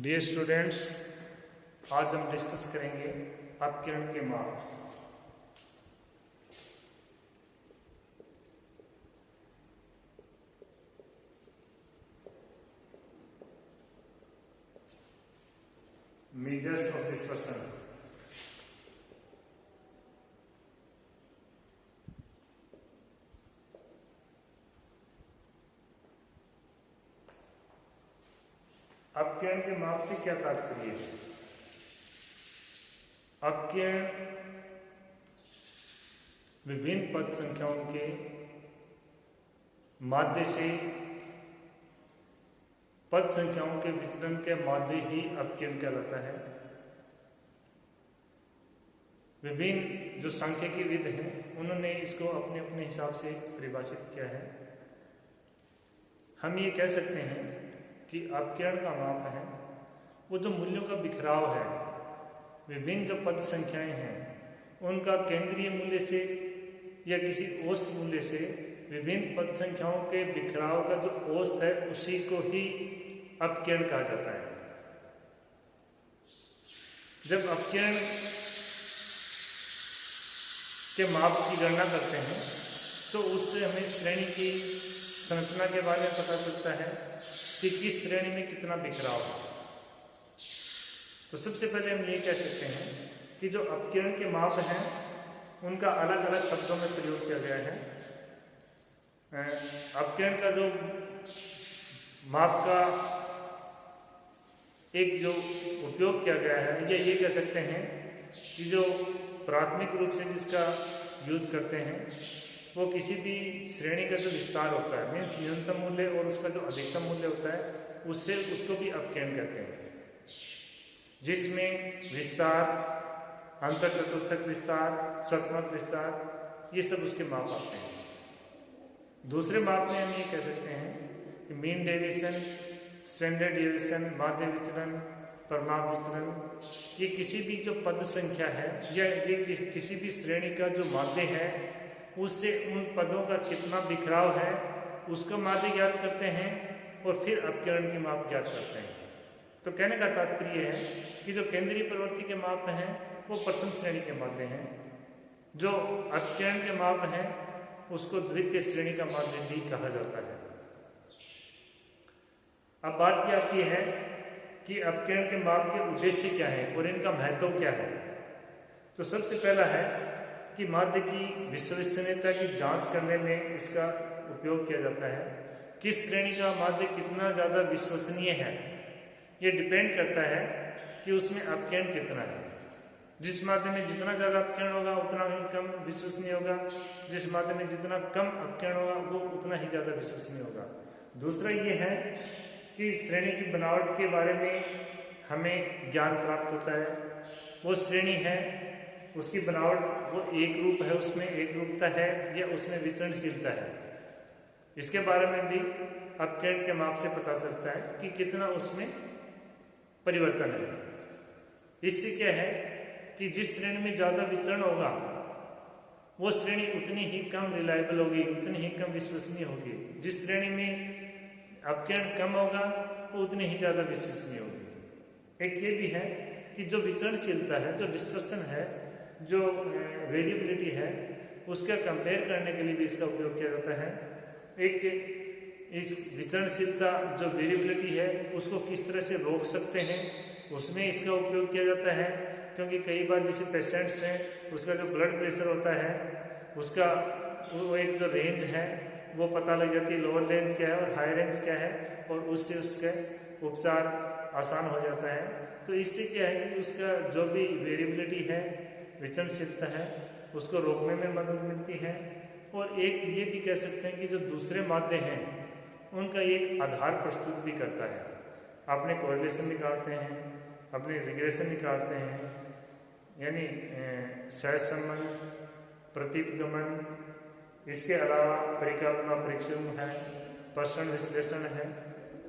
Dear students, आज हम discuss करेंगे अपकिरण के माप। Measures of dispersion. अपकिरण के माप से क्या तात्पर्य है? अपकिरण विभिन्न पद संख्याओं के माध्य से पद संख्याओं के विचलन के माध्य ही अपकिरण कहलाता है। विभिन्न जो सांख्यिकीविद हैं उन्होंने इसको अपने अपने हिसाब से परिभाषित किया है। हम ये कह सकते हैं कि अपकिरण का माप है वो जो मूल्यों का बिखराव है, विभिन्न जो पद संख्याएं हैं उनका केंद्रीय मूल्य से या किसी औसत मूल्य से विभिन्न पद संख्याओं के बिखराव का जो औसत है उसी को ही अपकिरण कहा जाता है। जब अपकिरण के माप की गणना करते हैं तो उससे हमें श्रेणी की संरचना के बारे में पता चलता है कि किस श्रेणी में कितना बिखराव है। तो सबसे पहले हम ये कह सकते हैं कि जो अपकिरण के माप हैं उनका अलग अलग शब्दों में प्रयोग किया गया है। अपकिरण का जो माप का एक जो उपयोग किया गया है या ये कह सकते हैं कि जो प्राथमिक रूप से जिसका यूज करते हैं वो किसी भी श्रेणी का जो विस्तार होता है, मीन्स न्यूनतम मूल्य और उसका जो अधिकतम मूल्य होता है उससे उसको भी अपकिरण कहते हैं, जिसमें विस्तार, अंतर चतुर्थक विस्तार, शतमक विस्तार, ये सब उसके माप आते हैं। दूसरे माप में हम ये कह सकते हैं कि मीन डेविएशन, स्टैंडर्ड डेविएशन, माध्य विचलन, परिमाप विचलन, ये किसी भी जो पद संख्या है या ये किसी भी श्रेणी का जो माध्य है उससे उन पदों का कितना बिखराव है उसका माध्य ज्ञात करते हैं और फिर अपकिरण के माप ज्ञात करते हैं। तो कहने का तात्पर्य है कि जो केंद्रीय प्रवृत्ति के माप हैं वो प्रथम श्रेणी के माध्य हैं, जो अपकिरण के माप हैं उसको द्वितीय श्रेणी का माध्य भी कहा जाता है। अब बात यह आती है कि अपकिरण के माप के उद्देश्य क्या है और इनका महत्व क्या है। तो सबसे पहला है कि माध्य की विश्वसनीयता की जांच करने में इसका उपयोग किया जाता है। किस श्रेणी का माध्य कितना ज़्यादा विश्वसनीय है ये डिपेंड करता है कि उसमें अपकिरण कितना है। जिस माध्य में जितना ज़्यादा अपकिरण होगा उतना ही कम विश्वसनीय होगा, जिस माध्य में जितना कम अपकिरण होगा वो उतना ही ज़्यादा विश्वसनीय होगा। दूसरा ये है कि श्रेणी की बनावट के बारे में हमें ज्ञान प्राप्त होता है। वो श्रेणी है उसकी बनावट वो एक रूप है, उसमें एक रूपता है या उसमें विचरणशीलता है, इसके बारे में भी अपकिरण के माप से पता चलता है कि कितना उसमें परिवर्तन है। इससे क्या है कि जिस श्रेणी में ज़्यादा विचरण होगा वो श्रेणी उतनी ही कम रिलायबल होगी, उतनी ही कम विश्वसनीय होगी। जिस श्रेणी में अपकिरण कम होगा वो उतनी ही ज़्यादा विश्वसनीय होगी। एक ये भी है कि जो विचरणशीलता है, जो डिस्पर्सन है, जो वेरिएबिलिटी है उसका कंपेयर करने के लिए भी इसका उपयोग किया जाता है। एक इस विचरणशीलता जो वेरिएबिलिटी है उसको किस तरह से रोक सकते हैं उसमें इसका उपयोग किया जाता है, क्योंकि कई बार जैसे पेशेंट्स हैं उसका जो ब्लड प्रेशर होता है उसका वो एक जो रेंज है वो पता लग जाती है, लोअर रेंज क्या है और हाई रेंज क्या है, और उससे उसका उपचार आसान हो जाता है। तो इससे क्या है कि उसका जो भी वेरिएबिलिटी है, विचरणशीलता है, उसको रोकने में मदद मिलती है। और एक ये भी कह सकते हैं कि जो दूसरे माध्य हैं उनका एक आधार प्रस्तुत भी करता है। अपने कोरिलेशन निकालते हैं, अपने रिग्रेशन निकालते हैं, यानी सहसंबंध, प्रतिगमन, इसके अलावा परिकल्पना परीक्षण है, प्रश्न विश्लेषण है,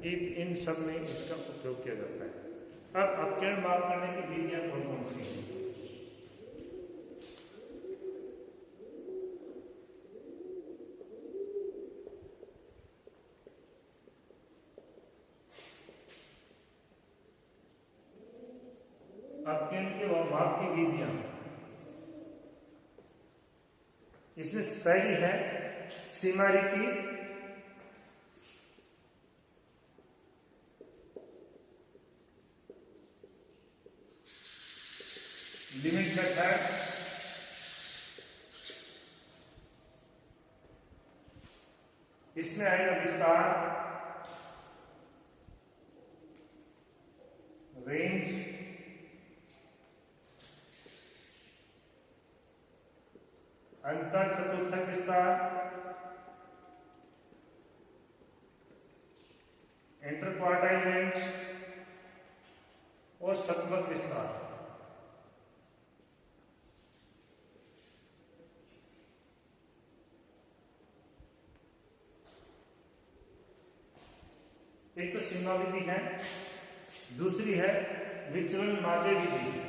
इन सब में इसका उपयोग किया जाता है। अब अपकिरण माप करने की विधियां कौन कौन सी हैं? अपकेंद्र के माप की विधियां। इसमें पहली है सीमा रीति, लिमिट मेथड, इसमें आएगा विस्तार, रेंज, अंतर चतुर्थक विस्तार, इंटरक्वार्टाइल रेंज और शतवक विस्तार। एक तो सीमा विधि है, दूसरी है विचलन माध्य विधि।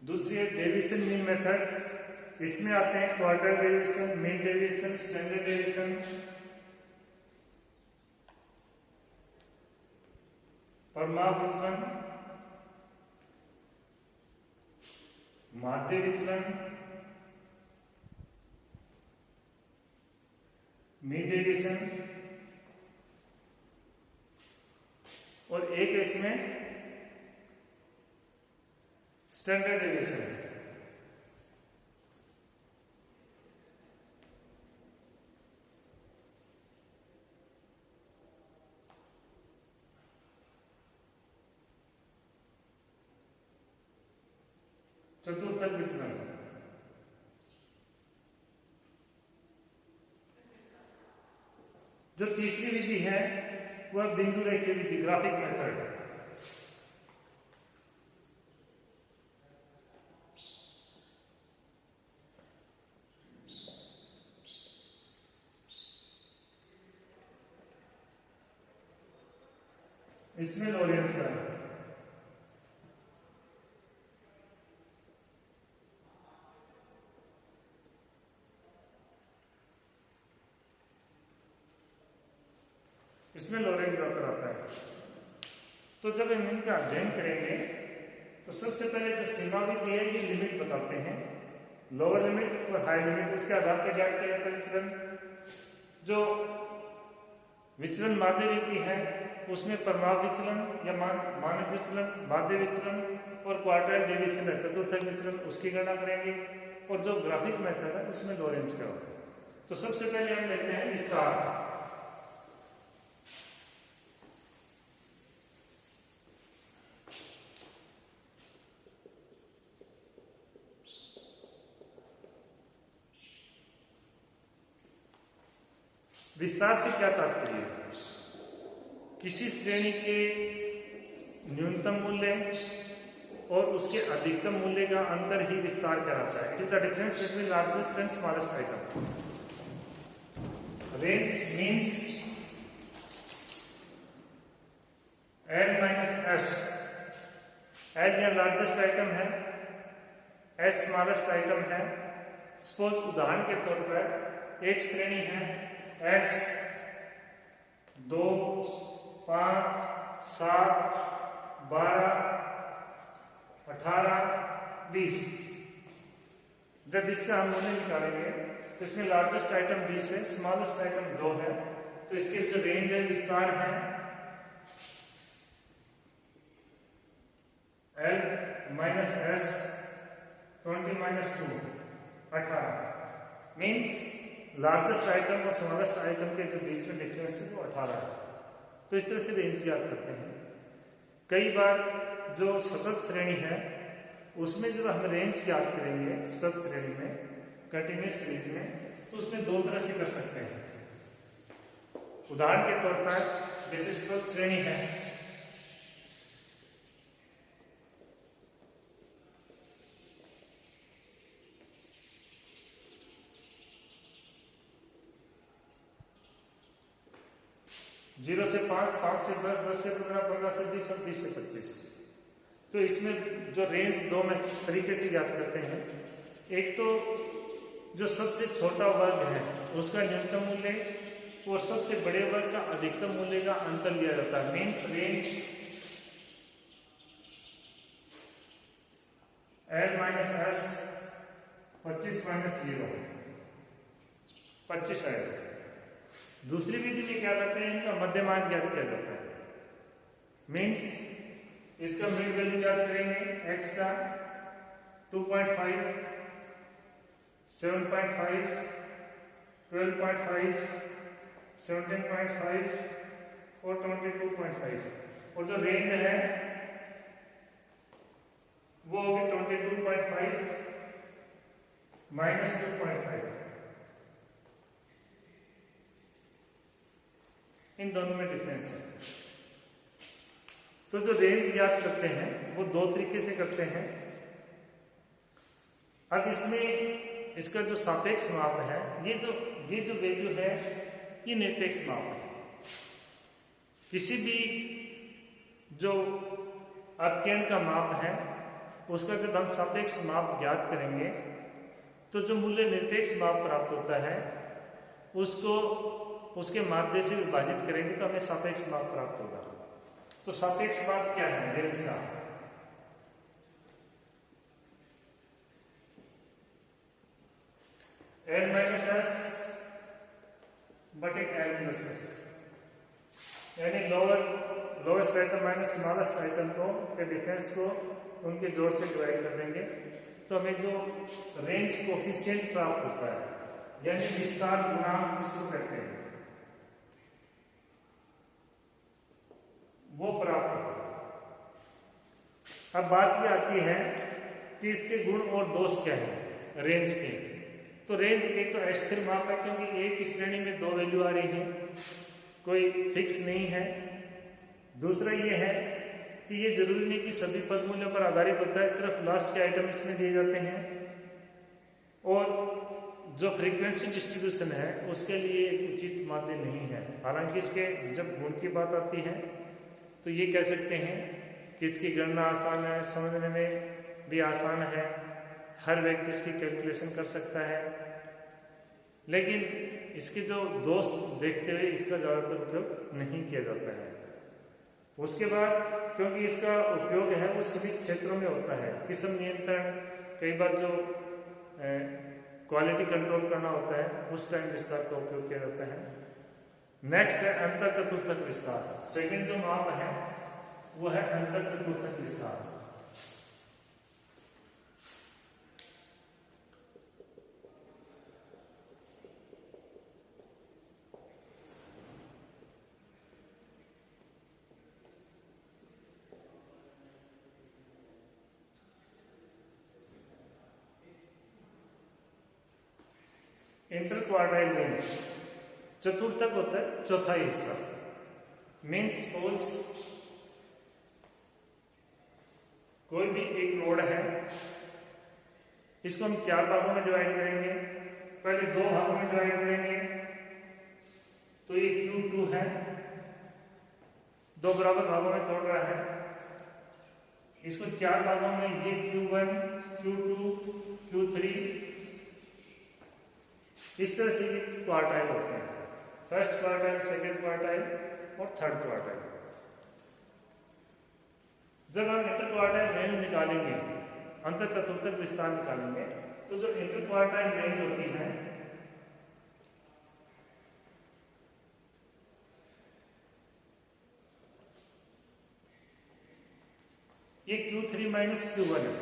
दूसरी है डेविएशन मीन मेथड्स। इसमें आते हैं quarter deviation, mean deviation, standard deviation, परिमाप विचलन, माध्य विचलन, मीन डेविएशन और एक है इसमें स्टैंडर्ड डेविएशन। चतुर्थक विचलन, जो तीसरी विधि है वह बिंदु रेखीय विधि, ग्राफिक मेथड। इसमें लोरेंट्ज का इसमें लोरेंट्ज वक्र आता है। तो जब हम इनका अध्ययन करेंगे तो सबसे पहले जो सीमा विधि है ये लिमिट बताते हैं, लोअर लिमिट और हाई लिमिट, उसके आधार पर ज्ञात किया जाता है विचलन। जो विचलन माध्य रीति है उसमें परिमाप विचलन या मानक विचलन, माध्य विचलन और क्वार्टाइल डेविएशन है चतुर्थक विचलन, उसकी गणना करेंगे। और जो ग्राफिक मेथड है उसमें लोरेंट्ज का होता है। तो सबसे पहले हम लेते हैं विस्तार। विस्तार से क्या तात्पर्य है? किसी श्रेणी के न्यूनतम मूल्य और उसके अधिकतम मूल्य का अंतर ही विस्तार कहलाता है। It is the difference between largest and smallest item. Range means L minus S। L या लार्जेस्ट आइटम है, S स्मॉलेस्ट आइटम है। सपोज उदाहरण के तौर पर एक श्रेणी है X 2, 5, 7, 12, 18, 20। जब इसका हम मूल्य निकालेंगे तो इसमें लार्जेस्ट आइटम 20 है, स्मॉलेस्ट आइटम 2 है। तो इसके जो रेंज है, विस्तार है L minus S 20 minus 2 18 means largest item और स्मॉलेस्ट आइटम के जो बीच में डिफरेंस है वो 18 है। तो इस तरह से रेंज याद करते हैं। कई बार जो सतत श्रेणी है उसमें जब हम रेंज याद करेंगे सतत श्रेणी में, कंटिन्यूस सीरीज में, तो उसमें दो तरह से कर सकते हैं। उदाहरण के तौर पर जैसे सतत श्रेणी है 0 से 5, 5 से 10, 10 से 15, 15 से 20 और 20 से 25। तो इसमें जो रेंज दो में तरीके से याद करते हैं। एक तो जो सबसे छोटा वर्ग है उसका न्यूनतम मूल्य और सबसे बड़े वर्ग का अधिकतम मूल्य का अंतर लिया जाता है। Means range L minus S 25 minus 0 25 आएगा। दूसरी विधि में क्या करते हैं, इनका मध्यमान ज्ञात किया जाता है। मीन्स इसका मिड वैल्यू ज्ञात करेंगे, x का 2.5, 7.5, 12.5, 17.5 और 22.5 और जो रेंज है वो होगी 22.5 माइनस 2.5। इन दोनों में डिफरेंस है। तो जो रेंज ज्ञात करते हैं वो दो तरीके से करते हैं। अब इसमें इसका जो सापेक्ष माप है, ये जो वैल्यू है ये निरपेक्ष माप है। किसी भी जो अपकेंद्र का माप है उसका जब हम सापेक्ष माप ज्ञात करेंगे तो जो मूल्य निरपेक्ष माप प्राप्त होता है उसको उसके माध्य से विभाजित करेंगे तो हमें सापेक्ष माप प्राप्त होगा। तो सापेक्ष माप क्या है रेंज का? L माइनस एस बटे L प्लस एस, यानी lowest item minus smallest item के डिफरेंस को उनके जोड़ से डिवाइड कर देंगे तो हमें जो रेंज कोफिशिएंट प्राप्त होता है, यानी विस्तार गुणांक जिसको कहते हैं, वो प्राप्त होगा। अब बात ये आती है कि इसके गुण और दोष क्या है रेंज के। तो रेंज एक तो अस्थिर माप है क्योंकि एक ही श्रेणी में दो वैल्यू आ रही है, कोई फिक्स नहीं है। दूसरा ये है कि ये जरूरी नहीं कि सभी पद मूल्यों पर आधारित होता है, सिर्फ लास्ट के आइटम इसमें दिए जाते हैं। और जो फ्रीक्वेंसी डिस्ट्रीब्यूशन है उसके लिए एक उचित माध्य नहीं है। हालांकि इसके जब गुण की बात आती है तो ये कह सकते हैं कि इसकी गणना आसान है, समझने में भी आसान है, हर व्यक्ति इसकी कैलकुलेशन कर सकता है। लेकिन इसके जो दोष देखते हुए इसका ज़्यादातर उपयोग नहीं किया जाता है। उसके बाद क्योंकि इसका उपयोग है वो सीमित क्षेत्रों में होता है, किस्म नियंत्रण, कई बार जो क्वालिटी कंट्रोल करना होता है उस टाइम विस्तार का उपयोग किया जाता है। नेक्स्ट है अंतर चतुर्थक विस्तार। सेकंड जो माप है वो है अंतर चतुर्थक विस्तार। इंटर क्वार्टाइल रेंज चतुर्थक होता है चौथा हिस्सा। मीन्स सपोज कोई भी एक रोड है, इसको हम 4 भागों में डिवाइड करेंगे। पहले 2 भागों में डिवाइड करेंगे तो ये Q2 है, 2 बराबर भागों में तोड़ रहा है। इसको 4 भागों में ये Q1, Q2, Q3, इस तरह से ये क्वार्टाइल होते हैं। फर्स्ट क्वार्टाइल, सेकेंड क्वार्टाइल और थर्ड क्वार्टाइल। जब हम इंटर क्वार्टाइल रेंज निकालेंगे, अंतर चतुर्थक विस्तार निकालेंगे, तो जो इंटर क्वार्टाइल रेंज होती है ये Q3 माइनस Q1 है।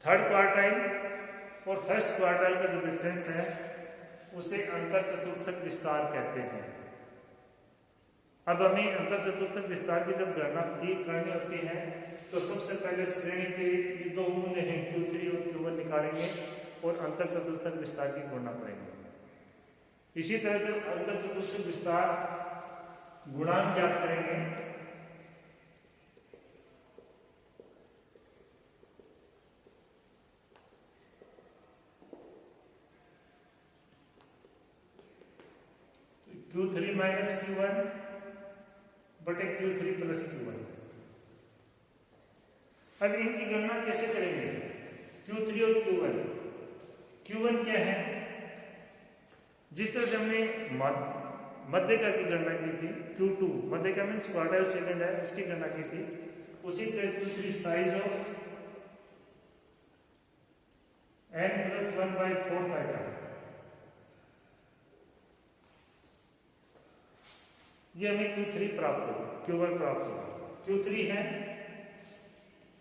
थर्ड क्वार्टाइल और फर्स्ट क्वार्टाइल का जो डिफरेंस है उसे अंतर चतुर्थक विस्तार कहते हैं। अब हमें अंतर चतुर्थक विस्तार की जब गणना करनी होती है तो सबसे पहले श्रेणी के ये 2 मूल्य हैं Q3 और Q1 निकालेंगे और अंतर चतुर्थक विस्तार की गणना करेंगे। इसी तरह जब अंतर चतुर्थक विस्तार गुणांक ज्ञात करेंगे Q3 माइनस Q1 बटे Q3 प्लस Q1। अब इनकी गणना कैसे करेंगे? Q3 और Q1। Q1 क्या है? जिस तरह से हमने मध्यका की गणना की थी, Q2 मध्यका मीन्स क्वार्टाइल सेकंड है, उसकी गणना की थी, उसी तरह Q3 size of n plus 1/4 item, ये हमें Q3 प्राप्त होगा, Q1 प्राप्त होगा। Q3 है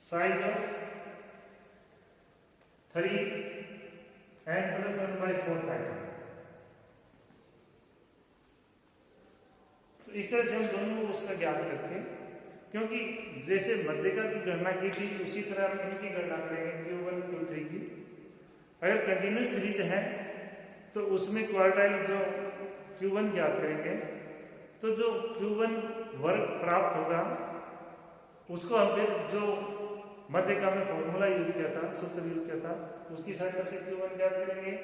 size of 3 n plus 1/4 item. तो इस तरह से हम दोनों उसका ज्ञात करके, क्योंकि जैसे मध्यका की गणना की थी उसी तरह हम इनकी गणना करेंगे Q1 Q3 की। अगर कंटिन्यूस सीरीज है तो उसमें क्वार्टाइल जो Q1 ज्ञात करेंगे, तो जो Q1 वर्ग प्राप्त होगा उसको हम फिर जो मध्यका में फॉर्मूला यूज किया था, सूत्र यूज किया था, उसकी सहायता से Q1 ज्ञात करेंगे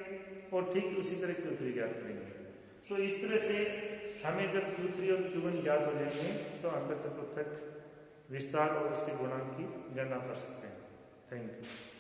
और ठीक उसी तरह Q3 ज्ञात करेंगे। तो इस तरह से हमें जब Q3 और Q1 ज्ञात हो जाएंगे तो अंतः चतुर्थक विस्तार और उसके गुणांक की गणना कर सकते हैं। Thank you.